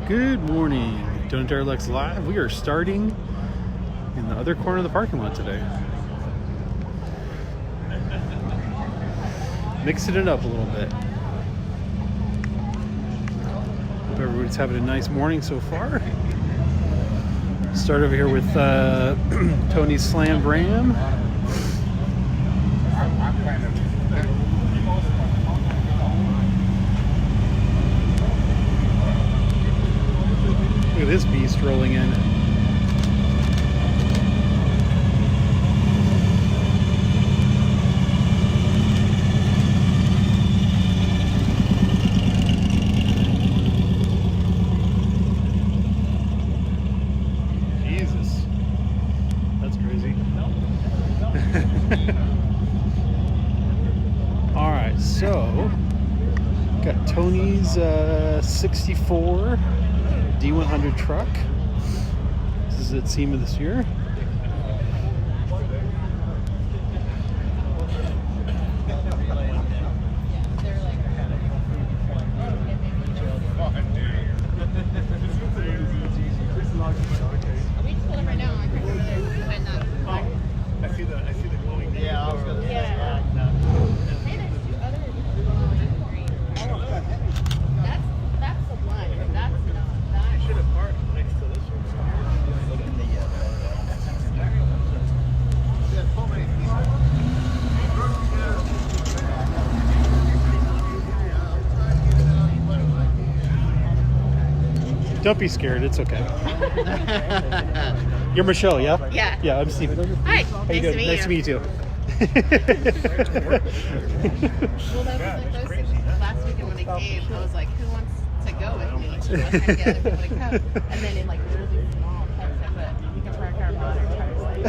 Good morning, Donut Derelicts Live. We are starting in the other corner of the parking lot today. Mixing it up a little bit. Hope everybody's having a nice morning so far. Start over here with Tony's Slam Ram. Look at this beast rolling in. Jesus. That's crazy. Alright, so got Tony's 64 D100 truck. This is at SEMA this year. Don't be scared, it's okay. You're Michelle, yeah? Yeah. Yeah, I'm Steven. Hi. How you doing? Nice to meet you. Well, that was like last weekend when I came. I was like, who wants to go with me? So I was trying to get everyone to come. And then in like really small text, I put, you can park our modern tires.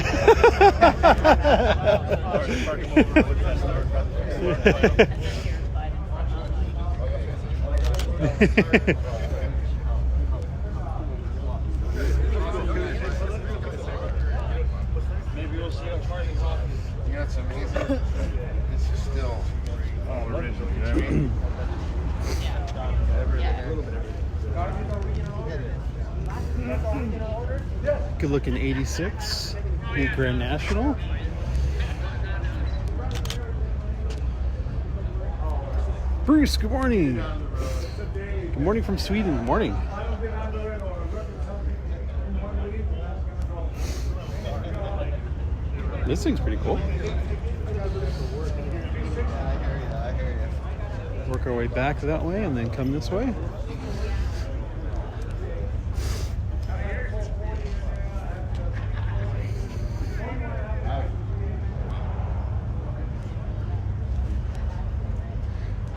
That's amazing. This is still original, you know what I mean? Good looking 86 new Grand National. Bruce, good morning. Good morning from Sweden. Good morning. This thing's pretty cool. Work our way back that way and then come this way.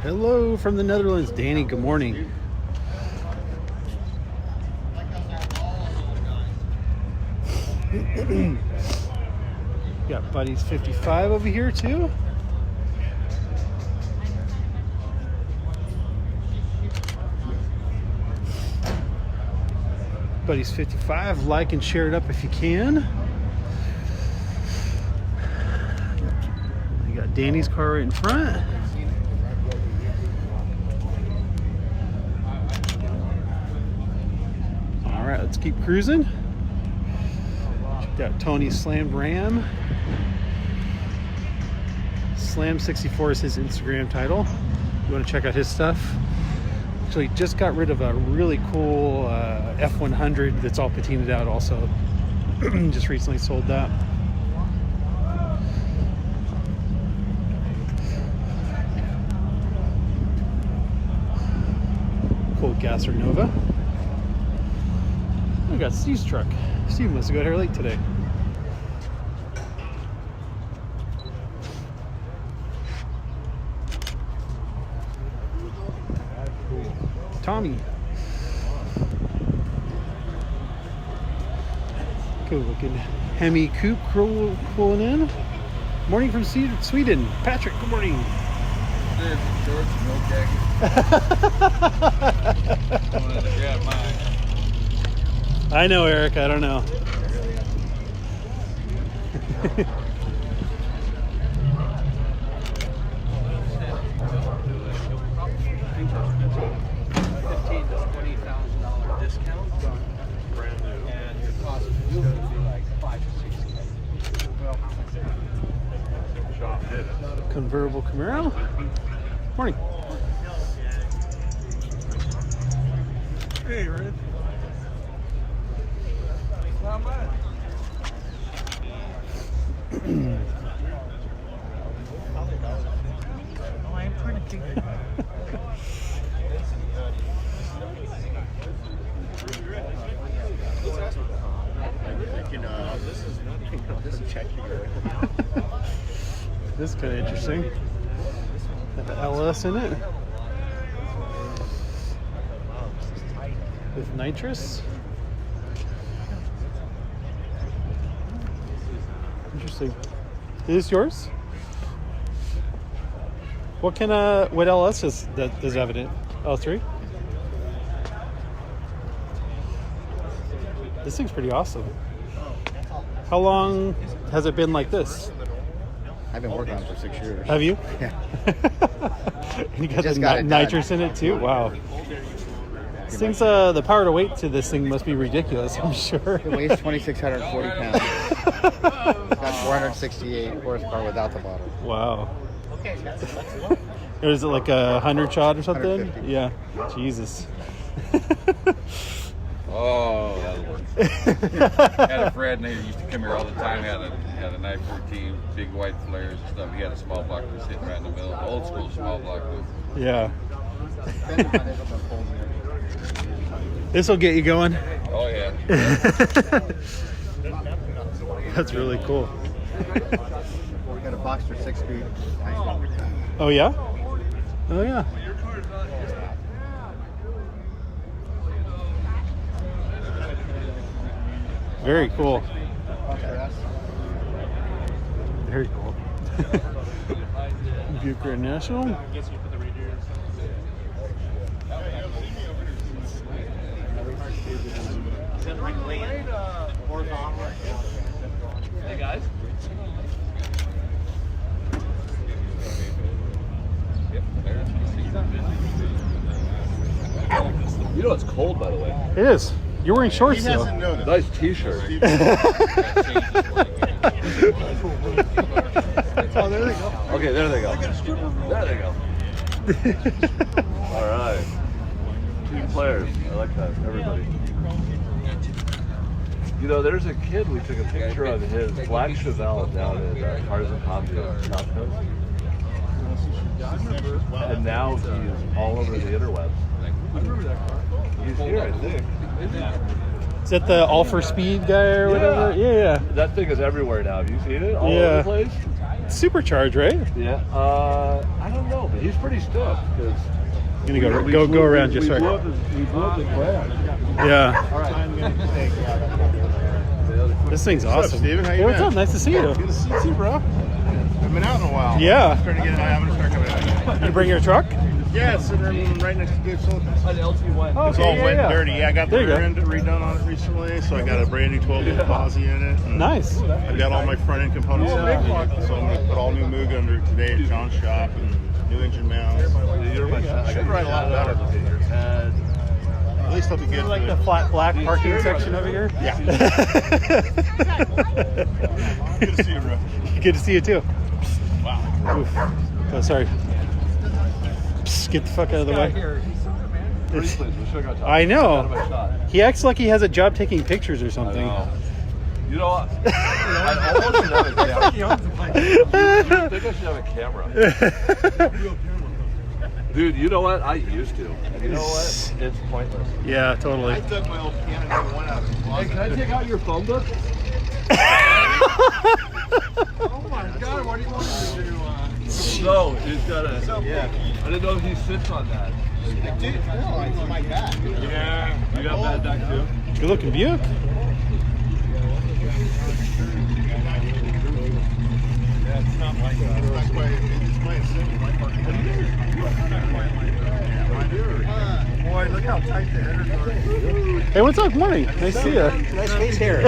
Hello from the Netherlands, Danny. Good morning. Got Buddy's 55 over here too. Buddy's 55. Like and share it up if you can. You got Danny's car right in front. All right, let's keep cruising. Check out Tony's Slam Ram. Slam 64 is his Instagram title. You want to check out his stuff. Actually, just got rid of a really cool F100 that's all patinaed out also. Just recently sold that. Cool Gasser Nova. I got Steve's truck. Steve must have got here late today. Tommy. Cool looking Hemi Coupe pulling in. Morning from Sweden. Patrick, good morning. George, no jacket. Wanted to grab mine. I know, Eric. I don't know. convertible Camaro. Morning. Hey, Red. Not much. Oh, I'm trying to think. This is checking. This is kind of interesting. Got the LS in it. With nitrous. Interesting. Is this yours? What LS is evident? L3? This thing's pretty awesome. How long has it been like this? I've been working on it for 6 years. Have you? Yeah. And you got Just the got it done. nitrous in it too? Wow. This thing's, the power to weight to this thing must be ridiculous, I'm sure. It weighs 2,640 pounds. That's 468 horsepower without the bottle. Wow. Is it like a 100 shot or something? 150. Yeah. Jesus. Oh, that'll work. Had a friend, they used to come here all the time, had a 914, big white flares and stuff. He had a small block that was sitting right in the middle, old school small block. Yeah. This will get you going. Oh, yeah. That's really cool. We got a Boxster 6-speed. Oh, yeah? Oh, yeah. Very cool. Very cool. Buick Grand National. Hey, guys. You know it's cold, by the way. It is. You're wearing shorts, though. noticed. Nice T-shirt. Oh, there they go. Okay, there they go. There they go. All right. Team players. I like that. Everybody. You know, there's a kid we took a picture of his Black Chevelle down at Cars and Hobby on South Coast. And now he's all over the interwebs. I remember that car. He's here, I think. Is that the All for Speed guy or whatever? Yeah. That thing is everywhere now. Have you seen it? All Yeah. over the place? Supercharged, right? Yeah. I don't know, but he's pretty stiff. I'm gonna go around just right. We blew up the brand. Yeah. All right. I'm going to take This thing's awesome. Steven? How you Hey, what's been? up? Nice to see you. Good to see you, bro. I've been out in a while. Yeah. I'm starting to get I'm going to start coming out. You bring your truck? Yeah, it's sitting right next to Dave Silicons. An LT1. Oh, It's okay, all wet and dirty. Yeah, I got the There you rear go. end redone on it recently, so I got a brand new 12-inch posi in it. and Nice. I've got all my front end components in it, so I'm going to put all new Moog under it today at John's shop and new engine mounts. Should ride a lot better. At least I'll be good. Like for the flat black parking section over here? Yeah. Good to see you, bro. Good to see you too. Wow. Oof. Oh, sorry. Psst, get the fuck out of the way. I know. He acts like he has a job taking pictures or something. You know what? I almost should have a camera. I think I should have a camera. Dude, you know what? I used to. And you know what? It's pointless. Yeah, totally. I took my old Canon one out of the Hey, closet. can I take out your phone book? Oh my God, what do you want me to do? No, he's got a. Yeah. I didn't know if he sits on that. Dude, no, it's my back. Yeah. You got bad back too? Good looking Buick. It's not like it's quite simple. Boy, look how tight the headers are. Hey, what's up? Morning. Nice to see you. Nice face hair.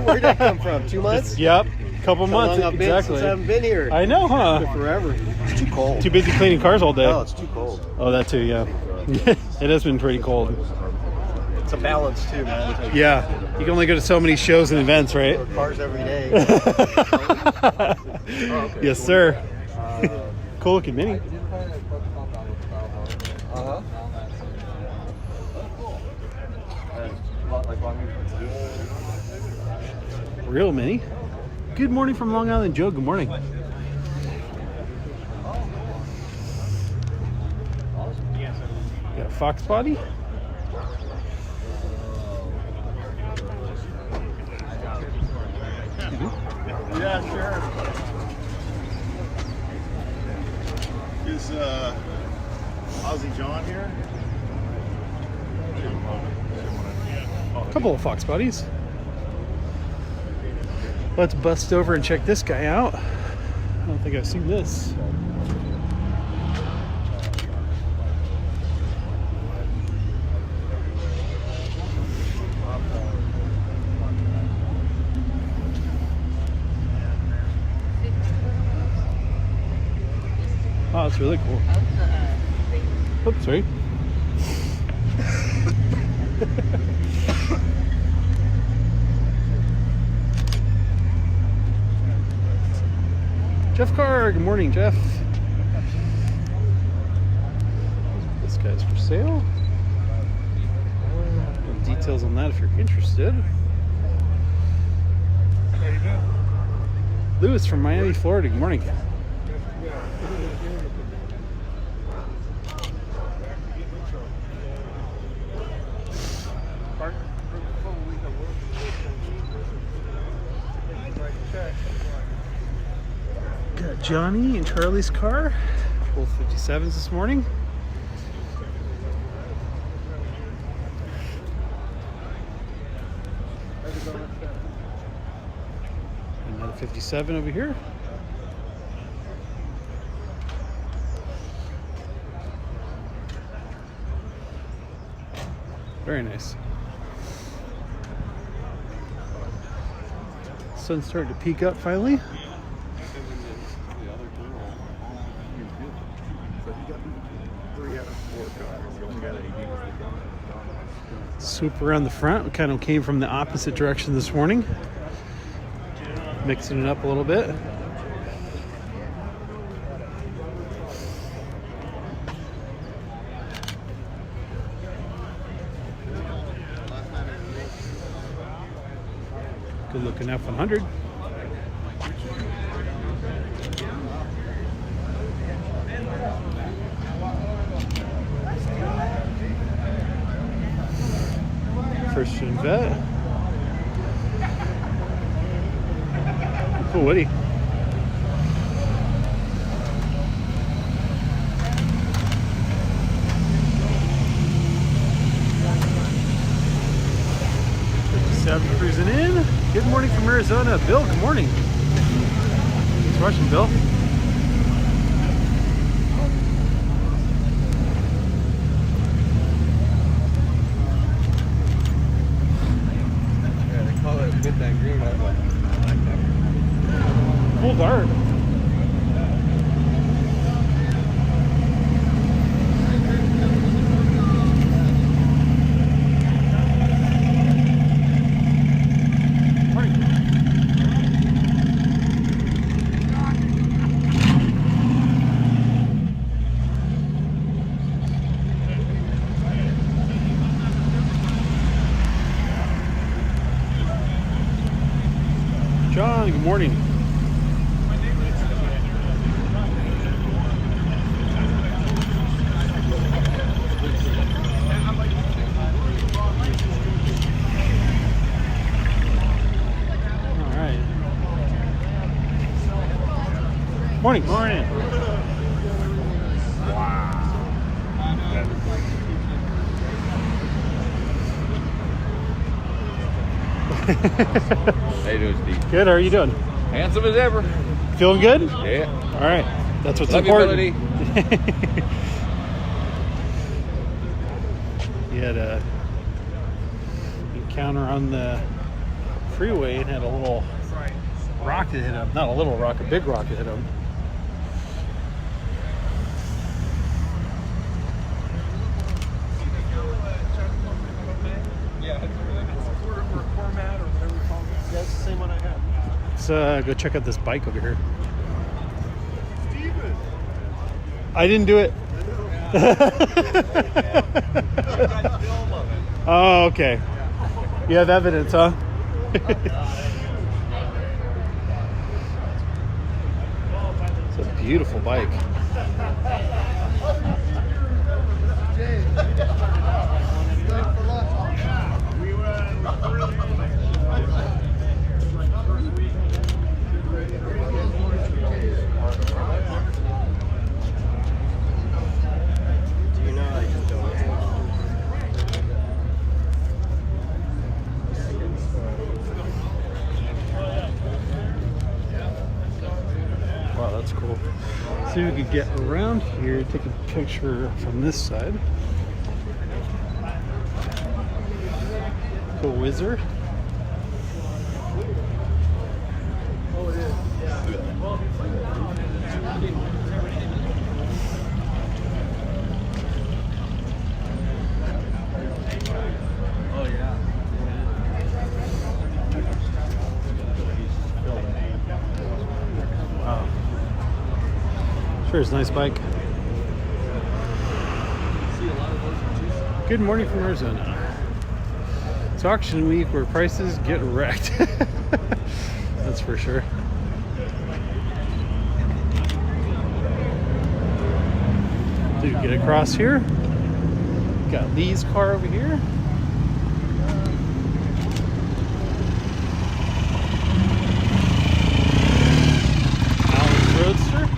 Where'd that come from? 2 months? Yep. Couple How months. long I've been Exactly. since I haven't been here. I know, huh? Forever. It's too cold. Too busy cleaning cars all day. Oh, it's too cold. Oh, that too, yeah. It has been pretty cold. It's a balance too, man. Yeah. You can only go to so many shows and events, right? Cars every day. Yes, sir. Cool looking mini. Uh-huh. Real mini. Good morning from Long Island, Joe. Good morning. Got a Fox body. Yeah, sure. Is Aussie John here? A couple of Fox bodies. Let's bust over and check this guy out. I don't think I've seen this. Oh, that's really cool. Oops, sorry. Jeff Carr, good morning, Jeff. This guy's for sale. Details on that if you're interested. Lewis from Miami, Florida, good morning. Got Johnny and Charlie's car, both 57s this morning. Another 57 over here. Very nice. Sun's starting to peak up finally. Swoop around the front. We kind of came from the opposite direction this morning. Mixing it up a little bit. Good looking F100. Christian vet. Cool Woody. Seven cruising in. Good morning from Arizona. Bill, good morning. Thanks for watching, Bill. Midnight green. I like that. Full dart. John, good morning. All right. Morning. Morning. How you doing, Steve? Good. How are you doing? Handsome as ever. Feeling good? Yeah. All right. That's what's Love you, important. Melody. He had a encounter on the freeway and had a little rock that hit him. Not a little rock, a big rock that hit him. That's the same one I have. Let's go check out this bike over here. I didn't do it. Oh, okay. You have evidence, huh? It's a beautiful bike. Wow, that's cool. See if we could get around here, take a picture from this side. Cool Whizzer. Wow. Sure, it's a nice bike. Good morning from Arizona. It's auction week where prices get wrecked. That's for sure. Dude, get across here. Got Lee's car over here. Alan's Roadster.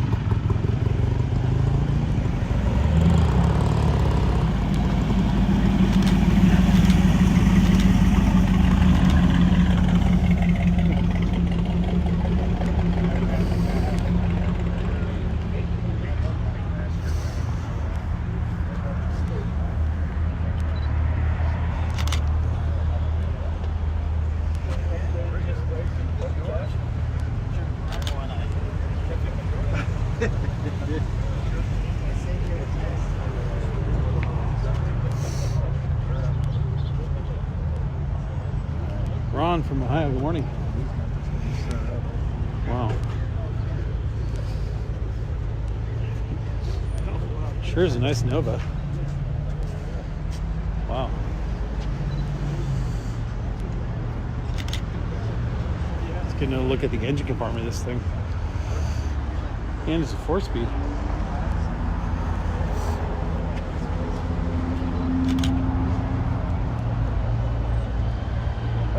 Ron from Ohio, good morning. Wow. Sure is a nice Nova. Wow. Let's get a look at the engine compartment of this thing. And it's a 4-speed.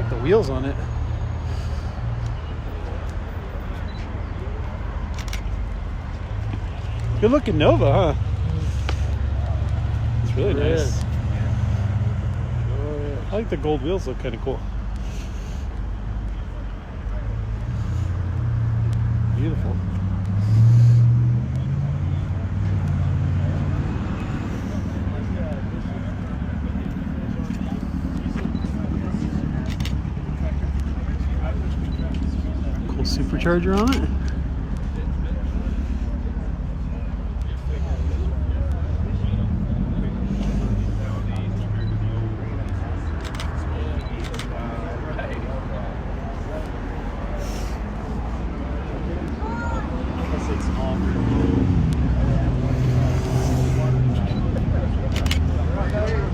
The wheels on it. Good looking Nova, huh? It's really nice. I like the gold wheels, look kind of cool. Beautiful. Supercharger on it.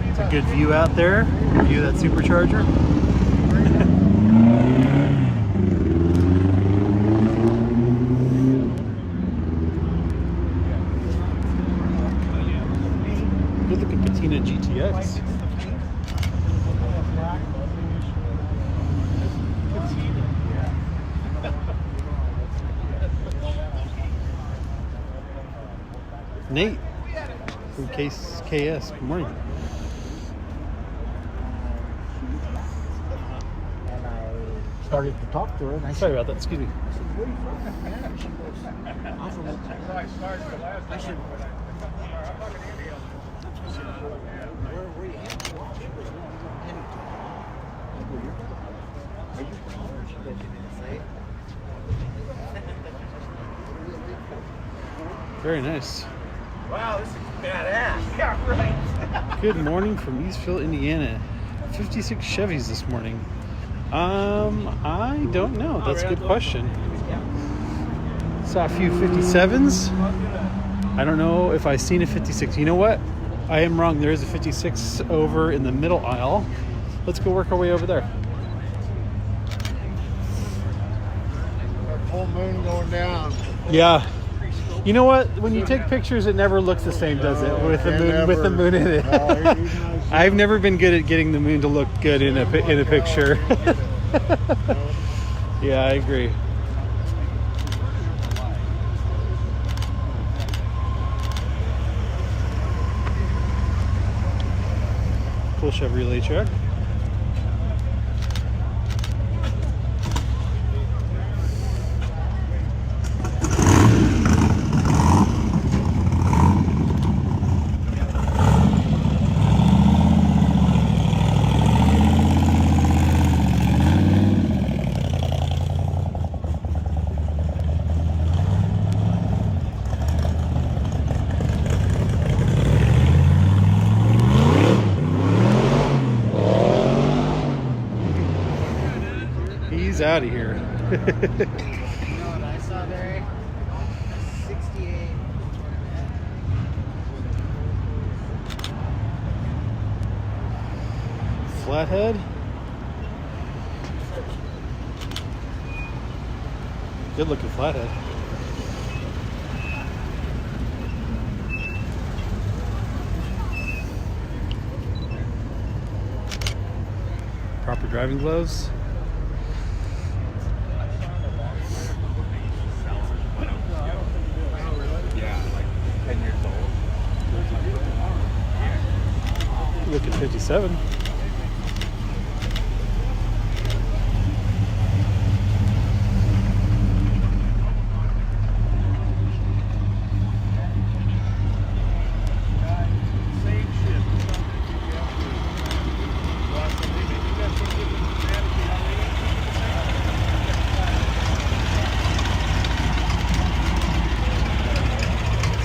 It's a good view out there. View that supercharger. Good looking Patina GTX. Nate from KS. Good morning. Started to talk to her. And I Sorry about that. Excuse me. I should. Where you at? Are you calling? She didn't say it. Very nice. Wow, this is badass. Yeah, right. Good morning from Eastville, Indiana. 56 Chevys this morning. I don't know. That's a good question. Saw a few 57s. I don't know if I've seen a 56. You know what? I am wrong. There is a 56 over in the middle aisle. Let's go work our way over there. Full moon going down. Yeah. You know what? When you take pictures, it never looks the same, does it? With the moon in it. I've never been good at getting the moon to look good in a picture. Yeah, I agree. Cool Chevrolet truck. He's out of here. You know what I saw there? 68. Flathead. Good looking flathead. Proper driving gloves. Look at 57.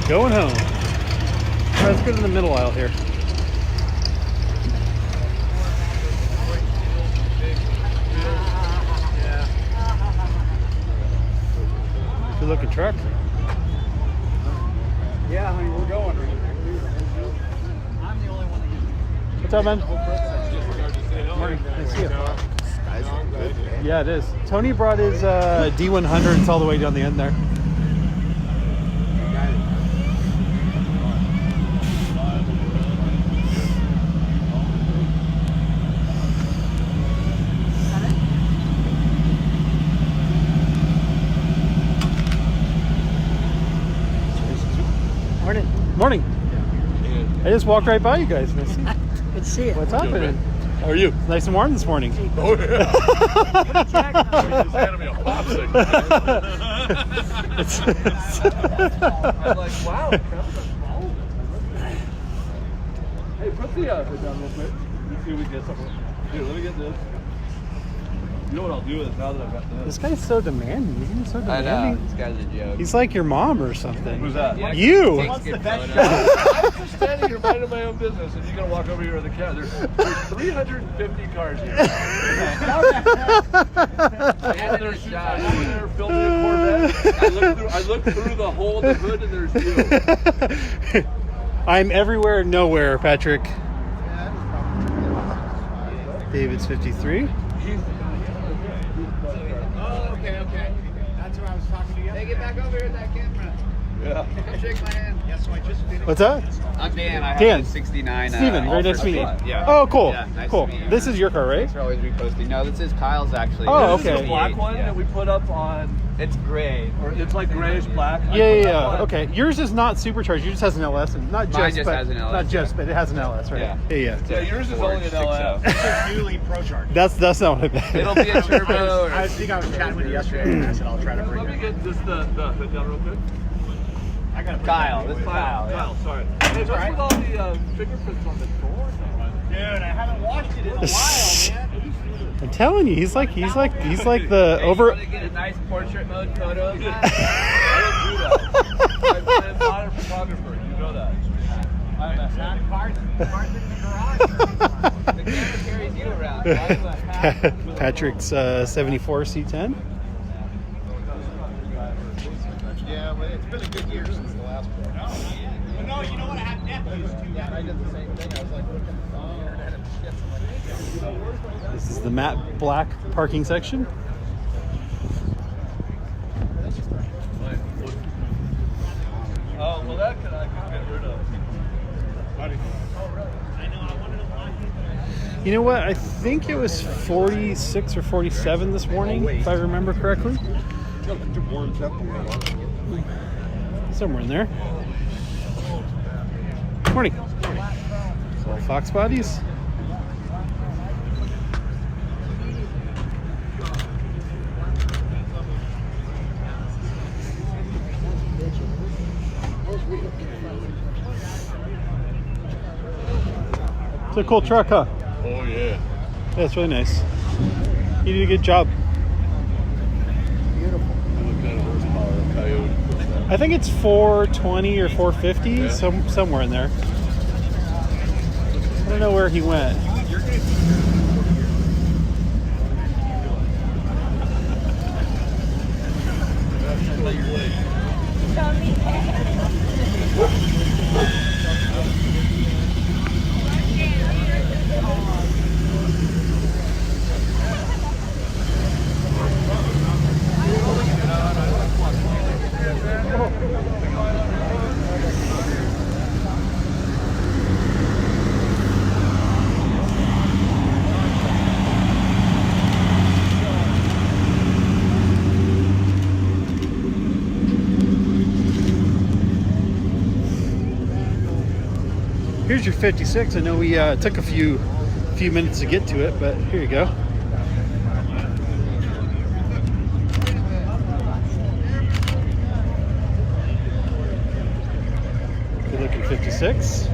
Going home. All right, let's go to the middle aisle here. Good looking truck. Yeah, honey, we're going. I'm the only one that What's up, man? Morning. Nice to see you. Yeah, it is. Tony brought his D100s all the way down the end there. Morning. Morning. I just walked right by you guys. Nice to see you. Good to see you. What's happening? How are you? It's nice and warm this morning. Oh yeah. Just handed me a popsicle. I'm like, wow. Hey, put the outfit down real quick. Let's see if we can get something. Dude, let me get this. You know what I'll do with it now that I've got this? This guy's so demanding. Isn't he so I demanding? know, this guy's a joke. He's like your mom or something. Who's that? You. Takes good photos. I'm just standing here minding my own business, and you're gonna walk over here with a cat. There's 350 cars here. And there's shot over there building a Corvette. I look through the hole in the hood, and there's you. I'm everywhere, nowhere, Patrick. David's 53. Oh, okay. That's who I was talking to you. Hey, get back over here with that camera. Yeah. Come shake my hand. Yeah, so I just finished. What's that? I'm Dan. I have Dan. a 69. Steven, very nice to meet you. Yeah. Oh, cool. Yeah, nice Cool. to meet you. This is your car, right? Thanks for always reposting. No, this is Kyle's actually. Oh, This is okay. the black one that we put up on, It's gray. or it's like grayish black. Yeah. Okay. Yours is not supercharged. Yours just has an LS, and not Mine just, just but has an LS, not just, yeah. but it has an LS, right? Yeah. Yeah. Yeah, yours is only an LF. It's newly pro charged. That's not what I meant. It'll be a turbo. I think I was chatting with you yesterday, and I said I'll try to bring Let me it. get just the hood down real quick. I got Kyle. This is Kyle. Yeah. Kyle, sorry. Hey, what's with all the fingerprints on the door? Dude, I haven't washed it in a while, man. I'm telling you, he's like the Hey, over. You want to get a nice portrait mode photo of that? I don't do that. I'm not a photographer. You know that. I'm a Car's in the garage. The camera carries you around. Why do I have to? Patrick's 74 C10. Yeah, well, it's been a good year since the last one. And I did the same thing. I was like looking on the internet and shit. I'm like, This is the matte black parking section. Oh, well, that could I could get rid of. You know what? I think it was 46 or 47 this morning, if I remember correctly. Somewhere in there. Morning. So Fox bodies. It's a cool truck, huh? Oh yeah. Yeah, it's really nice. You did a good job. beautiful. What kind of horsepower a Coyote puts out? I think it's 420 or 450, Yeah. somewhere in there. I don't know where he went. Here's your 56. I know we took a few minutes to get to it, but here you go. Good looking 56.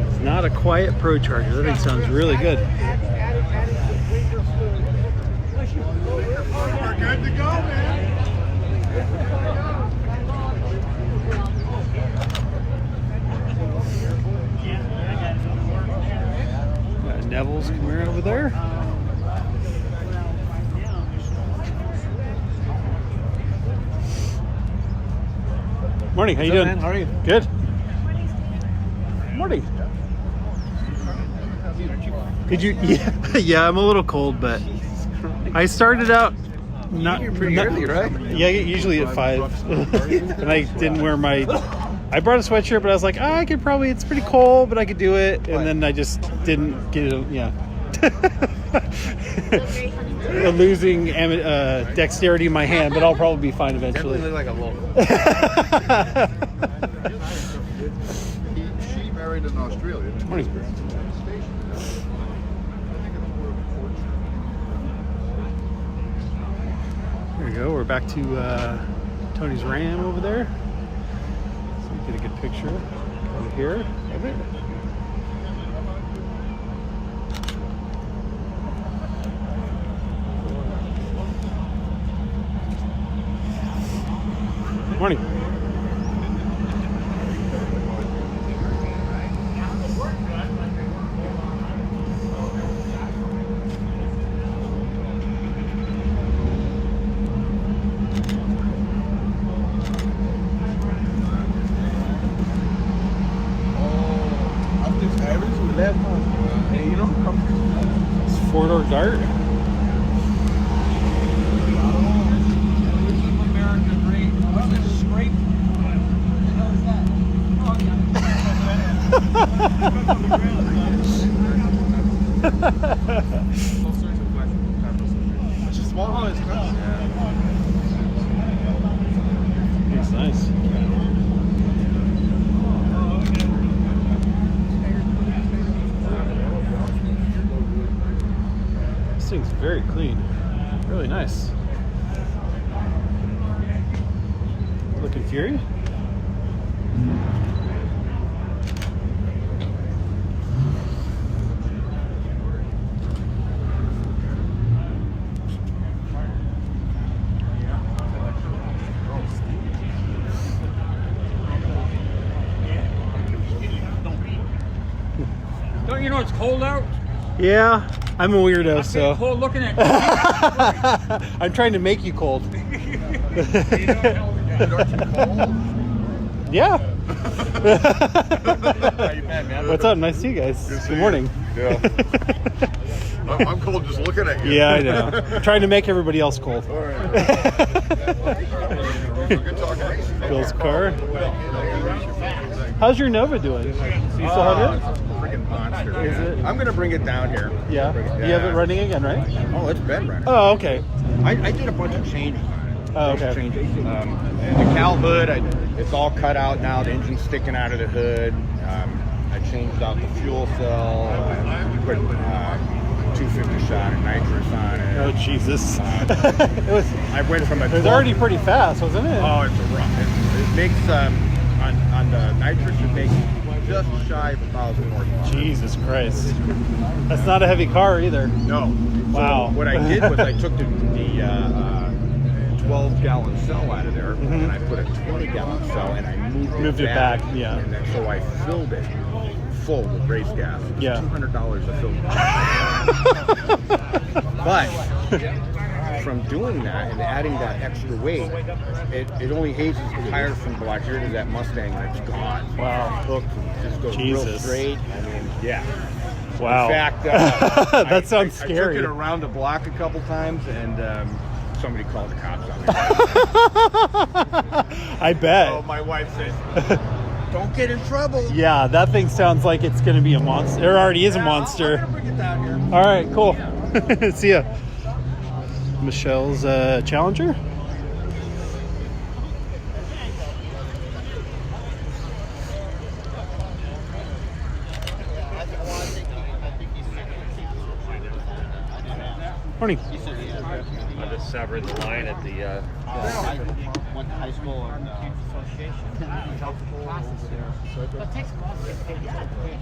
It's not a quiet Pro Charger. That thing sounds really good. We're good to go, man. Got Neville's Camaro over there. Morning, how you doing? man? How are you? Good. Morning. Did you? Yeah, yeah. I'm a little cold, but I started out not pretty early, right? Yeah, usually at 5, and I didn't wear my. I brought a sweatshirt, but I was like, I could probably. It's pretty cold, but I could do it, and then I just didn't get it. Yeah. Losing dexterity in my hand, but I'll probably be fine eventually. Definitely look like a local. She married in Australia. Morning. There we go. We're back to Tony's Ram over there. So we get a good picture over here of it. Morning. It's 4-door Dart. America great. What's this scrape? What the hell is that? It's a small one. It's nice. This thing's very clean. Really nice. Gary. Don't you know it's cold out? Yeah, I'm a weirdo, It's getting so cold looking at you. I'm trying to make you cold. Yeah. What's up? Nice to see you guys. Good morning. Yeah. I'm cold just looking at you. Yeah, I know. I'm trying to make everybody else cold. Good talking. Bill's car. How's your Nova doing? You still have it? Freaking monster. Is it? I'm gonna bring it down here. Yeah. You have it running again, right? Oh, it's been running. Oh, okay. I did a bunch of changes on it. Oh, okay. Changes. And the cowl hood, it's all cut out now. The engine's sticking out of the hood. I changed out the fuel cell. Put 250 shot of nitrous on it. Oh, Jesus. It was. I went from a. It was already pretty fast, wasn't it? Oh, it's a rough. It makes on the nitrous. It makes just shy of 1,000 horsepower. Jesus Christ. That's not a heavy car either. No. Wow. So what I did was I took the 12-gallon cell out of there, and I put a 20-gallon cell, and I moved it back. Yeah. And then so I filled it full with race gas. Yeah. $200 a fill. But from doing that and adding that extra weight, it only hazes the tire from black here to that Mustang, and it's gone. Wow. Hooked, just goes real Jesus. straight. I mean, yeah. Wow. In fact, that sounds I scary. took it around the block a couple times, and somebody called the cops on me. I bet. So my wife said, "Don't get in trouble." Yeah, that thing sounds like it's going to be a monster. It already is a monster. I'll bring it down here. All right, cool. See ya. Michelle's Challenger. Morning. I just severed the line at the. Went to high school and association. But it takes a while to get paid.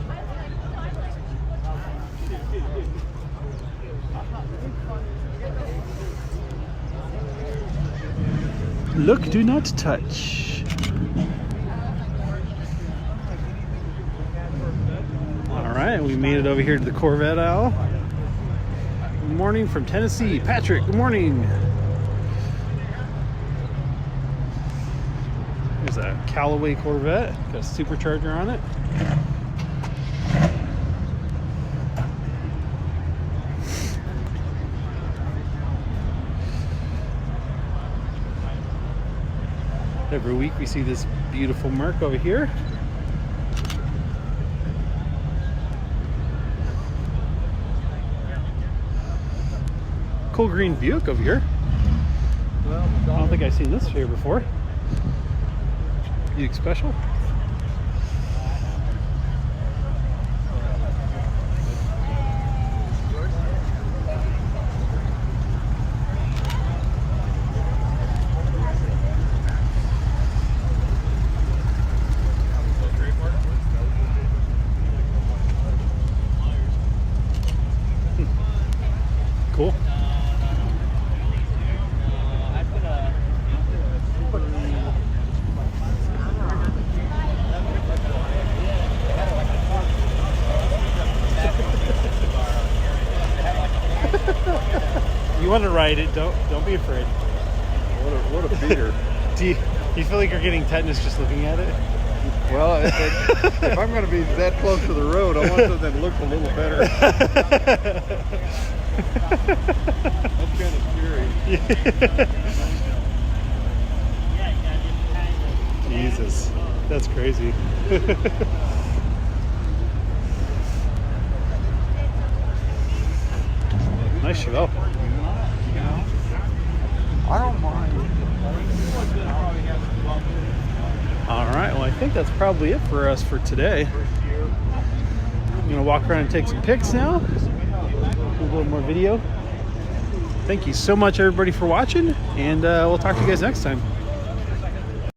Look, do not touch. All right, we made it over here to the Corvette aisle. Good morning from Tennessee. Patrick, good morning. There's a Callaway Corvette. Got a supercharger on it. Every week we see this beautiful Merc over here. Cool green Buick over here. I don't think I've seen this here before. Buick Special. Cool. You want to ride it? Don't be afraid. What a beater. Do you feel like you're getting tetanus just looking at it? Well, if I'm going to be that close to the road, I want something that looks a little better. That's kind of scary. Jesus, that's crazy. Nice show. I don't mind. All right, well, I think that's probably it for us for today. I'm gonna walk around and take some pics now. Do a little more video. Thank you so much, everybody, for watching, and we'll talk to you guys next time.